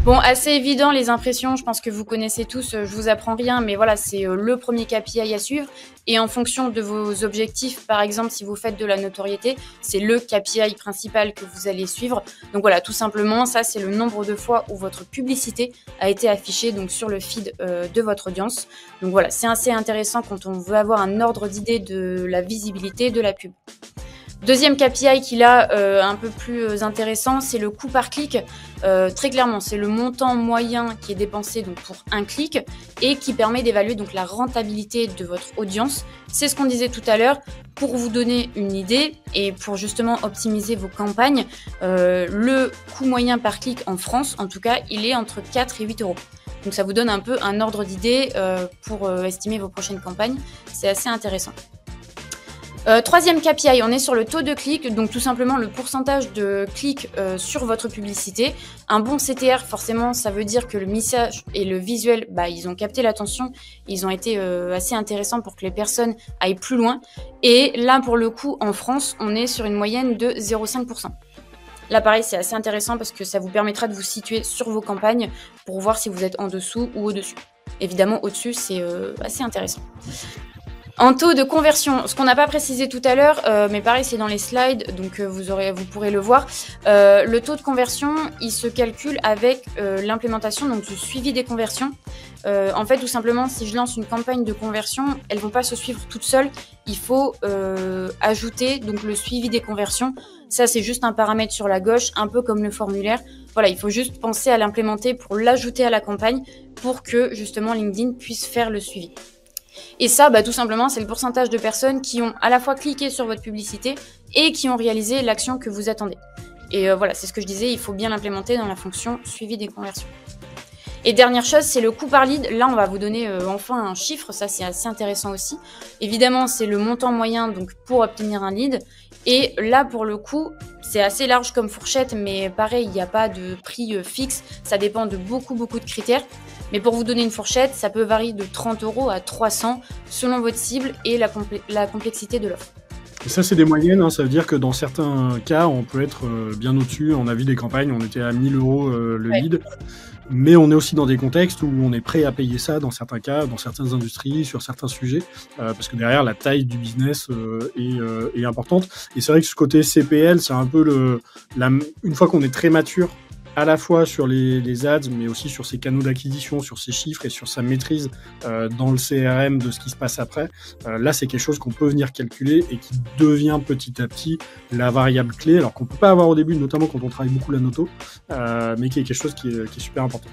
Bon, assez évident, les impressions, je pense que vous connaissez tous, je vous apprends rien, mais voilà, c'est le premier KPI à suivre. Et en fonction de vos objectifs, par exemple, si vous faites de la notoriété, c'est le KPI principal que vous allez suivre. Donc voilà, tout simplement, ça, c'est le nombre de fois où votre publicité a été affichée donc, sur le feed de votre audience. Donc voilà, c'est assez intéressant quand on veut avoir un ordre d'idée de la visibilité de la pub. Deuxième KPI qu'il a un peu plus intéressant, c'est le coût par clic. Très clairement, c'est le montant moyen qui est dépensé donc, pour un clic et qui permet d'évaluer donc, la rentabilité de votre audience. C'est ce qu'on disait tout à l'heure. Pour vous donner une idée et pour justement optimiser vos campagnes, le coût moyen par clic en France, en tout cas, il est entre 4 et 8 euros. Donc ça vous donne un peu un ordre d'idée pour estimer vos prochaines campagnes. C'est assez intéressant. Troisième KPI, on est sur le taux de clic, donc tout simplement le pourcentage de clics sur votre publicité. Un bon CTR, forcément, ça veut dire que le message et le visuel, ils ont capté l'attention, ils ont été assez intéressants pour que les personnes aillent plus loin. Et là, pour le coup, en France, on est sur une moyenne de 0,5%. Là, pareil, c'est assez intéressant parce que ça vous permettra de vous situer sur vos campagnes pour voir si vous êtes en dessous ou au-dessus. Évidemment, au-dessus, c'est assez intéressant. En taux de conversion, ce qu'on n'a pas précisé tout à l'heure, mais pareil c'est dans les slides, donc vous pourrez le voir. Le taux de conversion, il se calcule avec l'implémentation donc du suivi des conversions. En fait, tout simplement, si je lance une campagne de conversion, elles vont pas se suivre toutes seules. Il faut ajouter donc le suivi des conversions. Ça, c'est juste un paramètre sur la gauche, un peu comme le formulaire. Voilà, il faut juste penser à l'implémenter pour l'ajouter à la campagne pour que justement LinkedIn puisse faire le suivi. Et ça, tout simplement, c'est le pourcentage de personnes qui ont à la fois cliqué sur votre publicité et qui ont réalisé l'action que vous attendez. Et voilà, c'est ce que je disais, il faut bien l'implémenter dans la fonction suivi des conversions. Et dernière chose, c'est le coût par lead. Là, on va vous donner enfin un chiffre, ça c'est assez intéressant aussi. Évidemment, c'est le montant moyen donc pour obtenir un lead. Et là, pour le coup, c'est assez large comme fourchette, mais pareil, il n'y a pas de prix fixe. Ça dépend de beaucoup de critères. Mais pour vous donner une fourchette, ça peut varier de 30 € à 300 selon votre cible et la complexité de l'offre. Et ça, c'est des moyennes, hein, ça veut dire que dans certains cas, on peut être bien au-dessus. On a vu des campagnes, on était à 1000 € le lead. Mais on est aussi dans des contextes où on est prêt à payer ça dans certains cas, dans certaines industries, sur certains sujets, parce que derrière, la taille du business est importante. Et c'est vrai que ce côté CPL, c'est un peu une fois qu'on est très mature, à la fois sur les ads, mais aussi sur ses canaux d'acquisition, sur ses chiffres et sur sa maîtrise dans le CRM de ce qui se passe après. Là, c'est quelque chose qu'on peut venir calculer et qui devient petit à petit la variable clé, alors qu'on peut pas avoir au début, notamment quand on travaille beaucoup la noto, mais qui est quelque chose qui est super important.